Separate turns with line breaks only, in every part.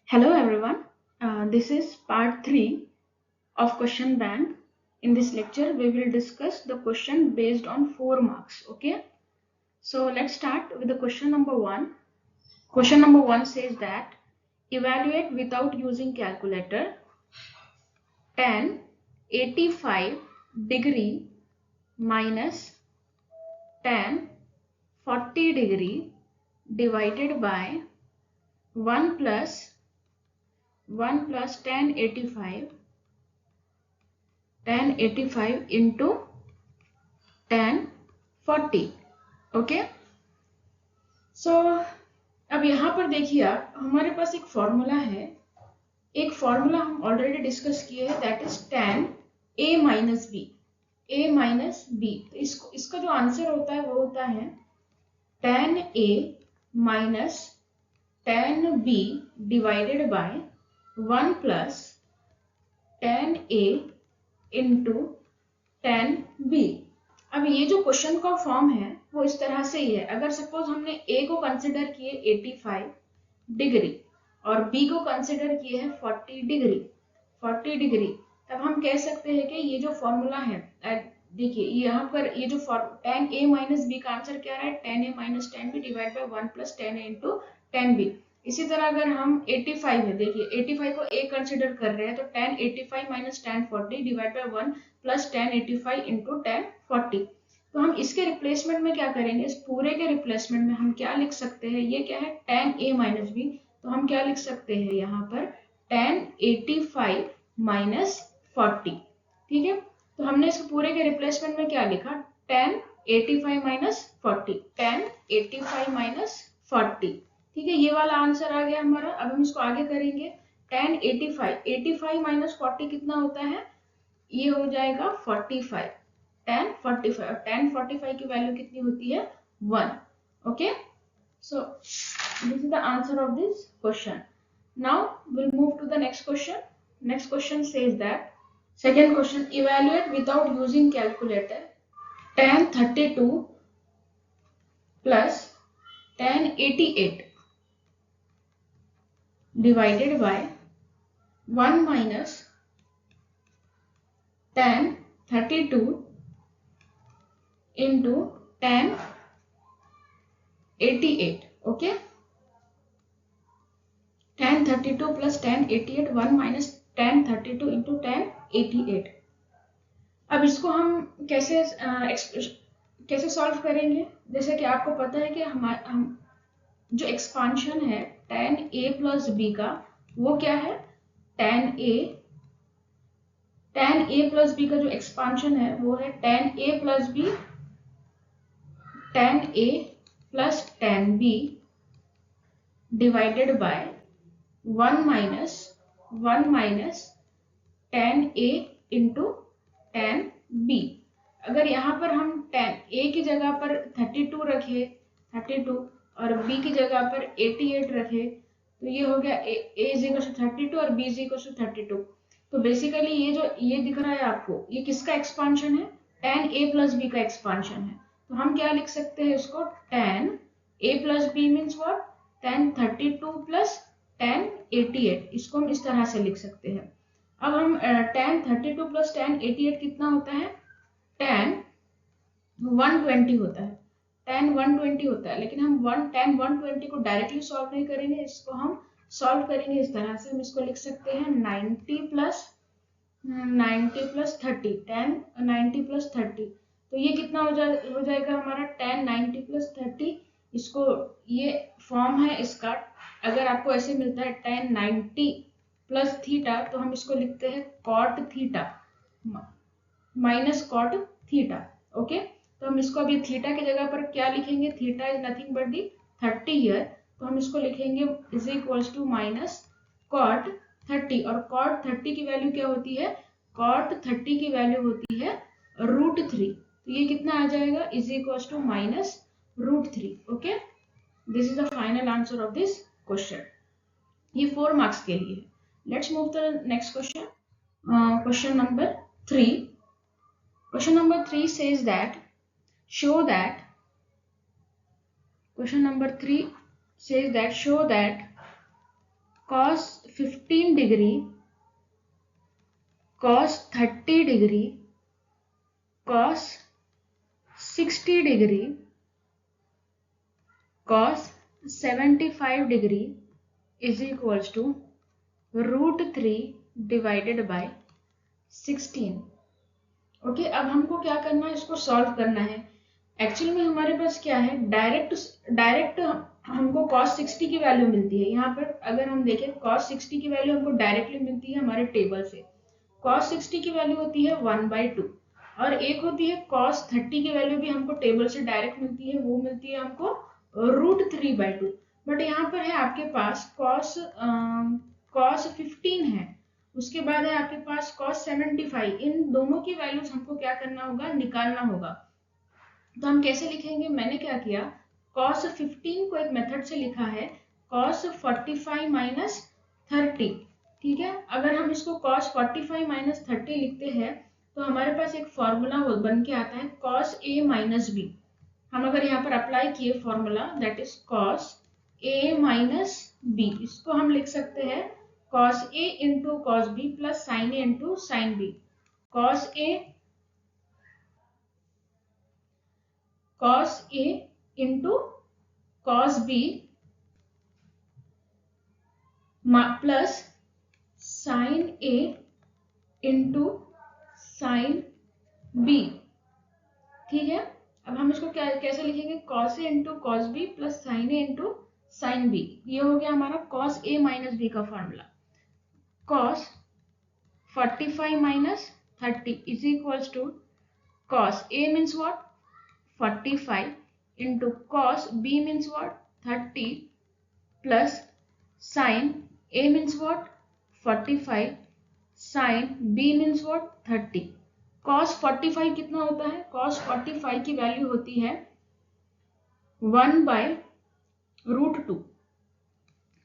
Hello everyone, this is part 3 of question bank. In this lecture, we will discuss the question based on 4 marks. Okay, so let's start with the question number 1. Question number 1 says that evaluate without using calculator tan 85 degree minus tan 40 degree divided by 1 plus tan 85 into tan 40. Okay, सो अब यहाँ पर देखिए आप, हमारे पास एक formula है, एक formula हम ऑलरेडी डिस्कस किए हैं, that is tan a minus b, तो इसका जो आंसर होता है वो होता है tan a minus tan b divided by 1 plus tan a into tan b। अब ये जो क्वेश्चन का फॉर्म है वो इस तरह से ही है। अगर सपोज हमने a को कंसिडर किए 85 डिग्री और b को कंसिडर किए है 40 डिग्री, तब हम कह सकते हैं कि ये जो फॉर्मूला है, देखिए यहाँ पर ये जो tan a माइनस बी का आंसर क्या रहा है, tan a minus tan b divide by 1 plus tan a into tan b। इसी तरह अगर हम 85 है, देखिए 85 को a कंसिडर कर रहे हैं, तो tan 85 minus tan 40 divide by 1 plus tan 85 into tan 40। तो हम इसके रिप्लेसमेंट में क्या करेंगे, इस पूरे के रिप्लेसमेंट में हम क्या लिख सकते हैं, ये क्या है tan a माइनस b, तो हम क्या लिख सकते हैं यहाँ पर tan 85 माइनस 40। ठीक है, तो हमने इस पूरे के रिप्लेसमेंट में क्या लिखा, tan 85 माइनस 40, tan 85 माइनस 40। ठीक है, ये वाला आंसर आ गया हमारा। अब हम इसको आगे करेंगे, tan 85 माइनस 40 कितना होता है, ये हो जाएगा 45, tan 45, और tan 45 की वैल्यू कितनी होती है, 1। Okay, so this is the answer of this question. Now will move to the next question. Next question says that, second question, evaluate without using calculator tan 32 plus tan 88 divided by 1 minus tan 32 into tan 88. Okay, tan 32 plus tan 88, 1 minus tan 32 into tan 88। अब इसको हम कैसे solve करेंगे, जैसे कि आपको पता है कि हम जो एक्सपांशन है tan a प्लस बी का, वो क्या है, tan a प्लस बी का जो एक्सपांशन है वो है tan a plus b, tan a plus tan b divided by 1 minus tan a into tan b। अगर यहाँ पर हम tan a की जगह पर 32 रखे, 32, और b की जगह पर 88 रखे, तो ये हो गया a इज इक्वल टू 32 और b इज इक्वल टू 32। तो बेसिकली ये दिख रहा है आपको, ये किसका एक्सपांशन है, tan a प्लस b का एक्सपांशन है। तो हम क्या लिख सकते हैं इसको, tan a plus b means what, tan 32 plus tan 88, इसको हम इस तरह से लिख सकते हैं। अब हम tan 32 प्लस tan 88 कितना होता है, tan 120 होता है, tan 120 होता है। लेकिन हम tan 120 को डायरेक्टली सॉल्व नहीं करेंगे, इसको हम सॉल्व करेंगे इस तरह से। हम इसको लिख सकते हैं 90 प्लस 30, tan 90 प्लस 30, तो ये कितना हो जाएगा हमारा tan 90 प्लस 30। इसको, ये फॉर्म है इसका, अगर आपको ऐसे मिलता है tan 90 प्लस थीटा, तो हम इसको लिखते हैं cot theta minus cot theta. Okay, तो हम इसको अभी थीटा की जगह पर क्या लिखेंगे, theta is nothing but the 30 here, तो हम इसको लिखेंगे is equals to minus cot 30, और cot 30 की वैल्यू क्या होती है, cot 30 की वैल्यू होती है √3, तो ये कितना आ जाएगा, is equals to minus √3। Okay, this is the final answer of this question. ये 4 मार्क्स के लिए। Let's move to the next question, question number 3। Question number 3 says that, show that cos 15 degree, cos 30 degree, cos 60 degree, cos 75 degree is equals to √3 divided by 16। Okay, अब हमको क्या करना है, इसको solve करना है। एक्चुअली में हमारे पास क्या है, डायरेक्ट हमको cos 60 की वैल्यू मिलती है। यहाँ पर अगर हम देखें cos 60 की वैल्यू हमको डायरेक्टली मिलती है हमारे टेबल से। cos 60 की वैल्यू होती है 1/2 और एक होती है cos 30 की वैल्यू भी हमको टेबल से डायरेक्ट मिलती है, वो मिलती है हमको √3/2। बट यहाँ पर है आपके पास cos 15 है, उसके बाद है आपके पास cos 75। इन दोनों की वैल्यूज हमको क्या करना होगा, निकालना होगा। तो हम कैसे लिखेंगे, मैंने क्या किया, cos 15 को एक मेथड से लिखा है cos 45 माइनस 30। ठीक है, अगर हम इसको cos 45 माइनस 30 लिखते हैं तो हमारे पास एक फॉर्मूला बन के आता है cos a माइनस बी। हम अगर यहाँ पर अप्लाई किए formula, that is cos a minus B, इसको हम लिख सकते हैं cos a into cos b plus sin a into sin b। cos a into cos b plus sin a into sin b। ठीक है, अब हम इसको कैसे लिखेंगे, cos a into cos b plus sin a into sin b। ये हो गया हमारा cos a माइनस b का formula. cos 45 minus 30 is equals to cos a means what 45 into cos b means what 30 plus sin a means what 45 sin b means what 30। cos 45 कितना होता है, cos 45 की value होती है 1/√2,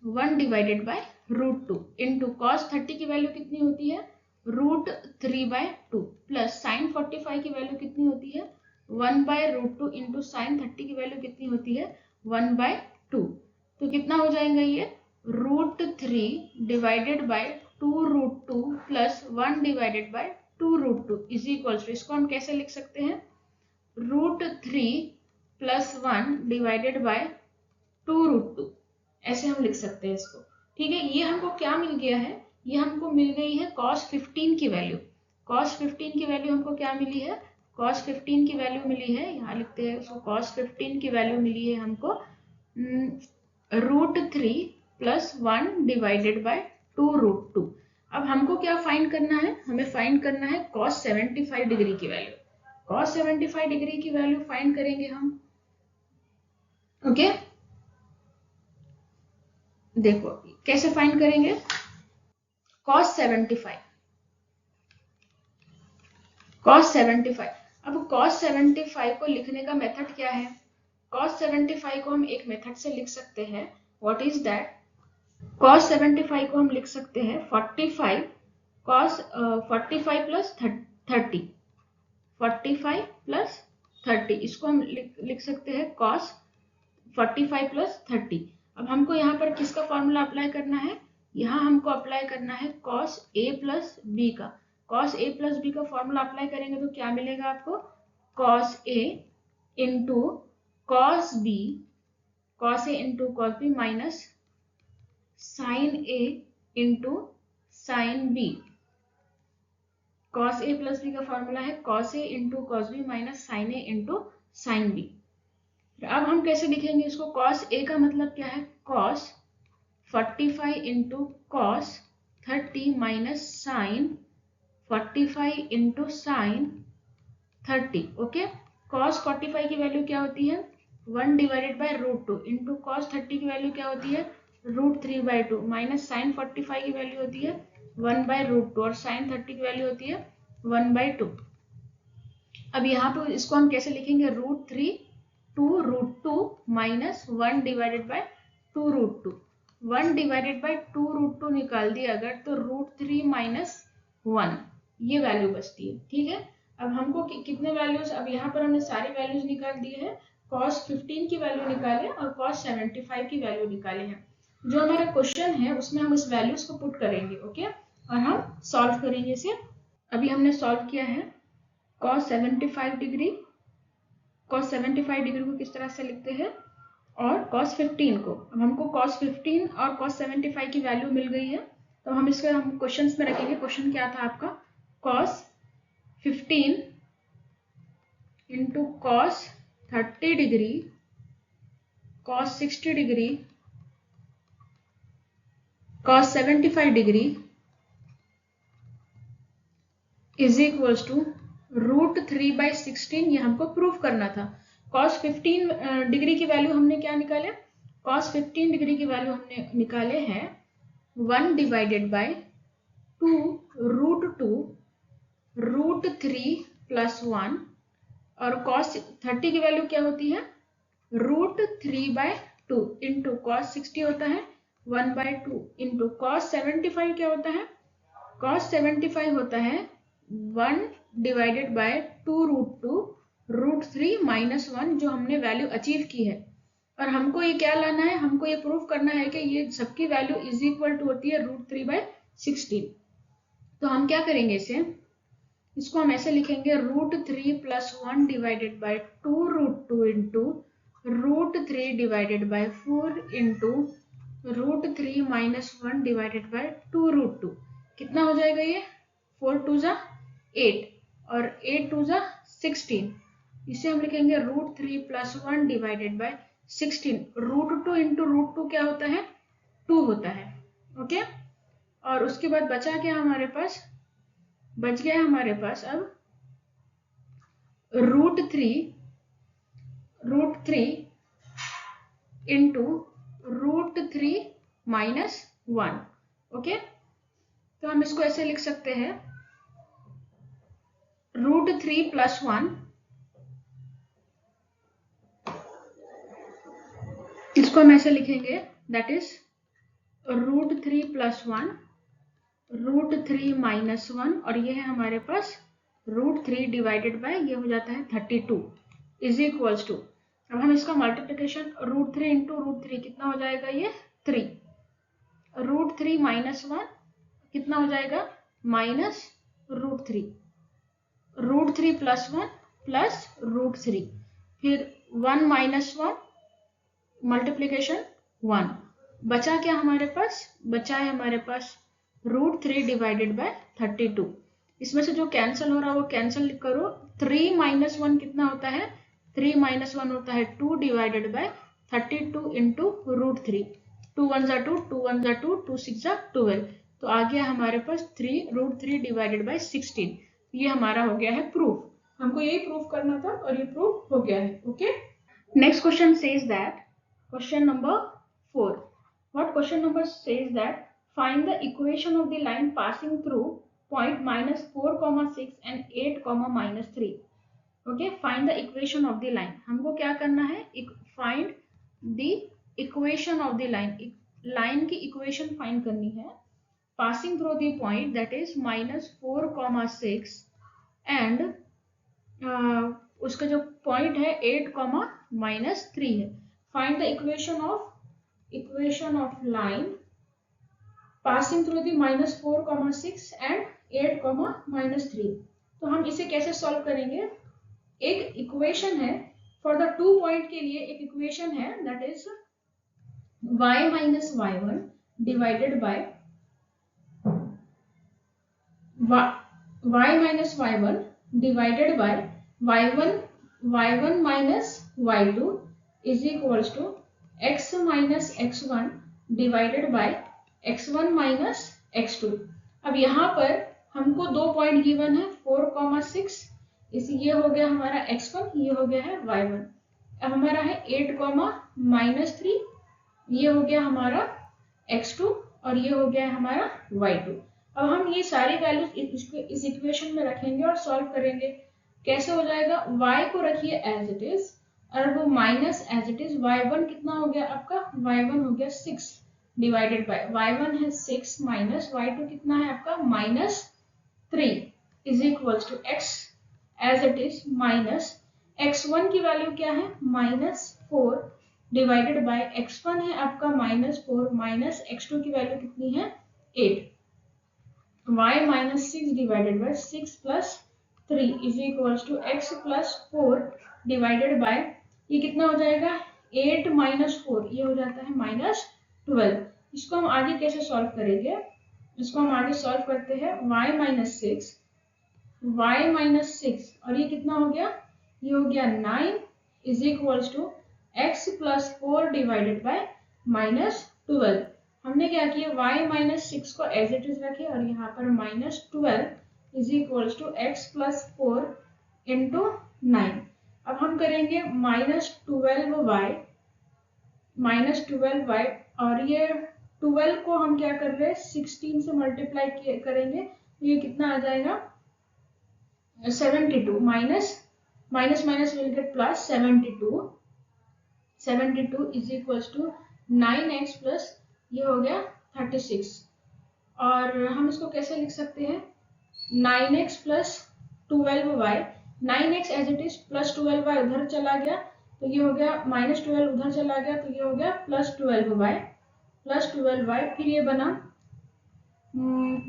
1 divided bye √2 into cos 30 की value कितनी होती है √3/2 प्लस sin 45 की वैल्यू कितनी होती है 1/√2 इंटू sin 30 की वैल्यू कितनी होती है 1/2। तो कितना हो जाएगा ये √3 divided by 2√2 plus 1 divided by 2√2 is equals to, इसको हम कैसे लिख सकते हैं √3 प्लस 1 डिवाइडेड बाय 2√2, ऐसे हम लिख सकते हैं इसको। ठीक है, ये हमको क्या मिल गया है, ये हमको मिल गई है cos 15 की वैल्यू। cos 15 की वैल्यू हमको क्या मिली है, cos 15 की वैल्यू मिली है, यहाँ लिखते हैं उसको, cos 15 की वैल्यू मिली है हमको √3 प्लस 1 डिवाइडेड बाय 2√2। अब हमको क्या फाइंड करना है, हमें फाइंड करना है cos 75 डिग्री की वैल्यू। cos 75 डिग्री की वैल्यू फाइंड करेंगे हम। ओके, देखो कैसे फाइंड करेंगे, cos 75, अब cos 75 को लिखने का मेथड क्या है, cos 75 को हम एक मेथड से लिख सकते हैं, व्हाट इज दैट, cos 75 को हम लिख सकते हैं 45 cos 45 प्लस 30, 45 प्लस 30, इसको हम लिख सकते हैं cos 45 प्लस 30। अब हमको यहाँ पर किसका फॉर्मूला अप्लाई करना है, यहाँ हमको अप्लाई करना है cos a प्लस b का। cos a प्लस b का फॉर्मूला अप्लाई करेंगे तो क्या मिलेगा आपको, cos a into cos a into cos b minus sin a into sin b। cos a plus b का फॉर्मूला है cos a into cos b minus sin a into sin b। अब हम कैसे लिखेंगे इसको, cos a का मतलब क्या है, cos 45 into cos 30 minus sin 45 into sin 30। Okay, cos 45 की वैल्यू क्या होती है 1 डिवाइडेड बाय √2 इंटू cos 30 की वैल्यू क्या होती है √3/2 माइनस sin 45 की वैल्यू होती है 1/√2 और sin 30 की वैल्यू होती है 1/2। अब यहाँ पे इसको हम कैसे लिखेंगे, √3 2√2 minus 1 divided by 2√2, 1 divided by 2√2 निकाल दिया अगर तो √3 माइनस 1 ये वैल्यू बचती है। ठीक है, अब हमको कितने वैल्यूज, अब यहाँ पर हमने सारी वैल्यूज निकाल दिए हैं, cos 15 की वैल्यू निकाले और cos 75 की वैल्यू निकाले हैं। जो हमारा क्वेश्चन है उसमें हम इस वैल्यूज को पुट करेंगे, ओके, और हम सॉल्व करेंगे इसे। अभी हमने सॉल्व किया है cos 75 डिग्री, cos 75 डिग्री को किस तरह से लिखते हैं, और cos 15 को। अब हमको cos 15 और cos 75 की वैल्यू मिल गई है, तो हम इसको हम क्वेश्चन में रखेंगे। क्वेश्चन क्या था आपका, cos 15 into cos 30 degree cos 60 degree cos 75 degree is equals to √3/16। ये हमको प्रूव करना था। cos 15 डिग्री की वैल्यू हमने क्या निकाले, cos 15 डिग्री की वैल्यू हमने निकाले हैं 1 डिवाइडेड बाय 2 √2 √3 + 1, और cos 30 की वैल्यू क्या होती है, √3/2 इंटू cos 60 होता है 1/2 इंटू cos 75 क्या होता है, cos 75 होता है 1 डिवाइडेड बाय 2 √2 √3 - 1, जो हमने वैल्यू अचीव की है। और हमको ये क्या लाना है, हमको ये प्रूफ करना है कि ये सबकी वैल्यू इज इक्वल टू होती है √3/16। तो हम क्या करेंगे, इसको हम ऐसे लिखेंगे √3 + 1 divided bye 2 into √3 divided bye 4 into √3 - 1 divided bye 2 कितना हो जाएगा ये, 4 2 = 8 और 8 2 = 16। इसे हम लिखेंगे √3 + 1 डिवाइडेड बाय 16। √2 इंटू √2 क्या होता है, 2 होता है, ओके। और उसके बाद बचा क्या हमारे पास, बच गया हमारे पास अब √3 इंटू √3 - 1, ओके। तो हम इसको ऐसे लिख सकते हैं √3 + 1, इसको हम ऐसे लिखेंगे, दैट इज √3 + 1 √3 - 1, और ये है हमारे पास √3 डिवाइडेड बाय ये हो जाता है 32 इज इक्वल्स टू। अब हम इसका मल्टीप्लिकेशन √3 इंटू √3 कितना हो जाएगा, ये 3, √3 - 1 कितना हो जाएगा, -√3, √3 + 1 प्लस √3, फिर 1 - 1 मल्टीप्लीकेशन 1, बचा क्या हमारे पास, बचा है हमारे पास √3 डिवाइडेड बाय 32। इसमें से जो कैंसिल हो रहा है वो कैंसिल करो। 3 - 1 कितना होता है, 3 - 1 होता है 2 डिवाइडेड बाय 32 इंटू √3, 2 1 = 2, 2 1 = 2, 2 6 = 12। तो आ गया हमारे पास √3 डिवाइडेड बाय 16। ये हमारा हो गया है प्रूफ। हमको यही प्रूफ करना था और ये प्रूफ हो गया है, okay. Next question says that, question number 4. What question number says that find the equation of the line passing through point -4, 6 and 8, -3. Okay, find the equation of the line. हमको क्या करना है, find the equation of the line. line की equation find करनी है passing through the point that is -4, 6 and उसका जो point है 8, -3 है। Find the equation of line passing through the -4, 6 and 8, -3। तो हम इसे कैसे सॉल्व करेंगे, एक इक्वेशन है फॉर द 2 पॉइंट के लिए, एक इक्वेशन है that is y - y1 divided bye y - y1 divided bye y1 - y2 is equals to x - x1 divided by x1 - x2। अब यहाँ पर हमको 2 पॉइंट गिवन है 4, 6, इसी ये हो गया हमारा x1, ये हो गया है y1। अब हमारा है 8, -3, ये हो गया हमारा x2 और ये हो गया हमारा y2। अब हम ये सारी वैल्यूज इस इक्वेशन में रखेंगे और सॉल्व करेंगे। कैसे हो जाएगा, y को रखिए एज इट इज और वो minus as it is, y1 कितना हो गया आपका, y1 हो गया 6 डिवाइडेड बाय y1 है 6 माइनस y2 कितना है आपका -3 is equals to x as it is minus x1 की वैल्यू क्या है -4 डिवाइडेड बाय x1 है आपका -4 माइनस x2 की वैल्यू कितनी है 8, y -6 divided by 6 plus 3 is equals to x plus 4 divided by, ये कितना हो जाएगा 8 माइनस 4, ये हो जाता है -12। इसको हम आगे कैसे सॉल्व करेंगे, इसको हम आगे सॉल्व करते हैं y माइनस 6 और ये कितना हो गया, ये हो गया 9 is equals to x plus 4 divided by -12। हमने क्या किया y माइनस 6 को एज इट इज रखे और यहाँ पर -12 is equals to x plus 4 into 9। अब हम करेंगे -12y और ये 12 को हम क्या कर रहे हैं 16 से मल्टीप्लाई करेंगे तो ये कितना आ जाएगा 72 minus will get plus 72 is equals to 9x plus ये हो गया 36 और हम इसको कैसे लिख सकते हैं 9x plus 12y, 9x as it is plus 12y उधर चला गया तो ये हो गया -12 उधर चला गया तो ये हो गया प्लस 12y, फिर ये बना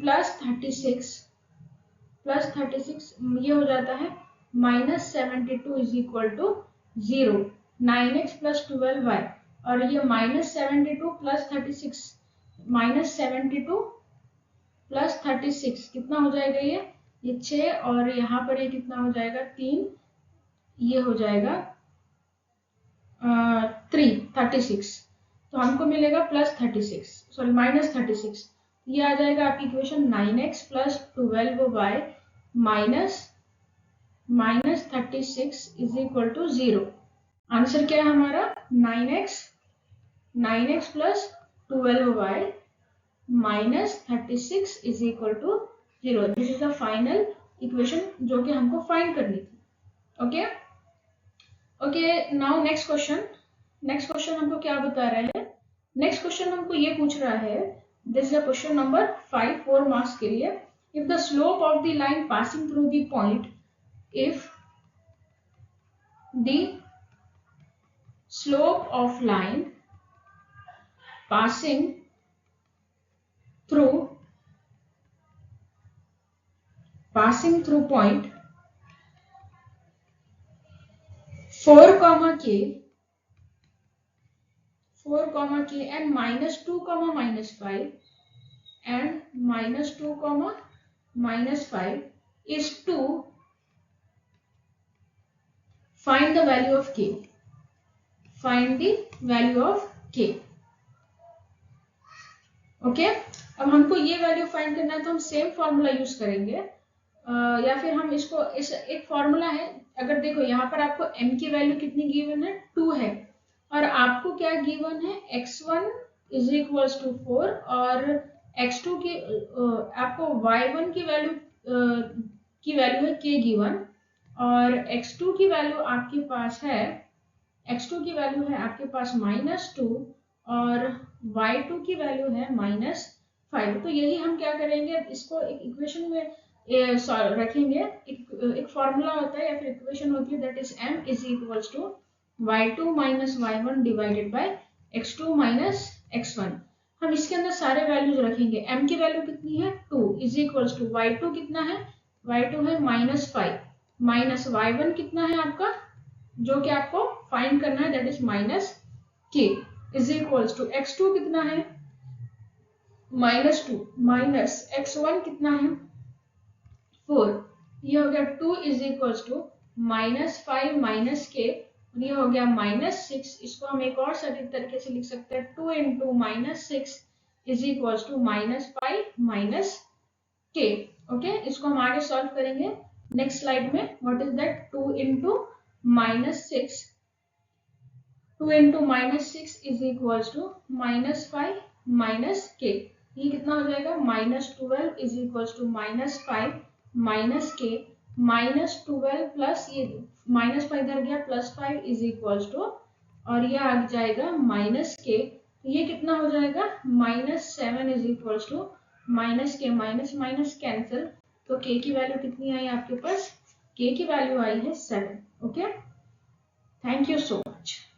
प्लस 36 ये हो जाता है -72 is equal to 0, 9x plus 12y और ये -72 प्लस 36 प्लस 36 कितना हो जाएगा ये 6 और यहाँ पर ये कितना हो जाएगा 3, ये हो जाएगा 36 तो हमको मिलेगा -36 ये आ जाएगा आपकी equation 9x plus 12y minus 36 is equal to 0। Answer क्या है हमारा 9x plus 12y minus 36 is equal to 0। This is the final equation जो कि हमको फाइंड करनी थी। ओके नाउ नेक्स्ट क्वेश्चन हमको क्या बता रहा है, नेक्स्ट क्वेश्चन हमको ये पूछ रहा है, this is question number 5 4 marks के लिए। If the slope of the line passing through the point, if the slope of line passing through point 4, k and -2, -5 and -2, -5 is 2, find the value of k, okay. अब हमको ये value find करना है तो हम same formula use करेंगे या फिर हम इसको एक फॉर्मूला है, अगर देखो यहाँ पर आपको m की वैल्यू कितनी गिवन है 2 है और आपको क्या गिवन है x1 इज इक्वल्स टू 4 और x2 की आपको y1 की वैल्यू है k गिवन और x2 की वैल्यू आपके पास है आपके पास -2 और y2 की वैल्यू है -5। तो यही हम क्या करेंगे, इसको एक इक्वेशन में रखेंगे। एक फॉर्मूला होता है या फिर इक्वेशन होती है that is m is equals to y2 minus y1 divided by x2 minus x1। हम इसके अंदर सारे वैल्यूज रखेंगे। m की वैल्यू कितनी है 2 इज इक्वल्स टू y2 कितना है, y2 है -5 माइनस y1 कितना है आपका जो कि आपको फाइंड करना है that is -k is equals to x2 कितना है -2 माइनस x1 कितना है 4, ये हो गया 2 is equals to -5 minus k, ये हो गया -6। इसको हम एक और सटीक तरीके से लिख सकते हैं 2 into -6 is equals to -5 minus k। Okay, इसको हम आगे सॉल्व करेंगे नेक्स्ट स्लाइड में। What is that 2 into -6 is equals to -5 minus k, ये कितना हो जाएगा -12 is equals to -5 minus k, -12 plus ये -5 इधर गया +5 इज इक्वल्स टू और ये आ जाएगा -k, ये कितना हो जाएगा -7 is equals to -k minus cancel, तो k की वैल्यू कितनी आई आपके पास, k की वैल्यू आई है 7। Okay, thank you so much.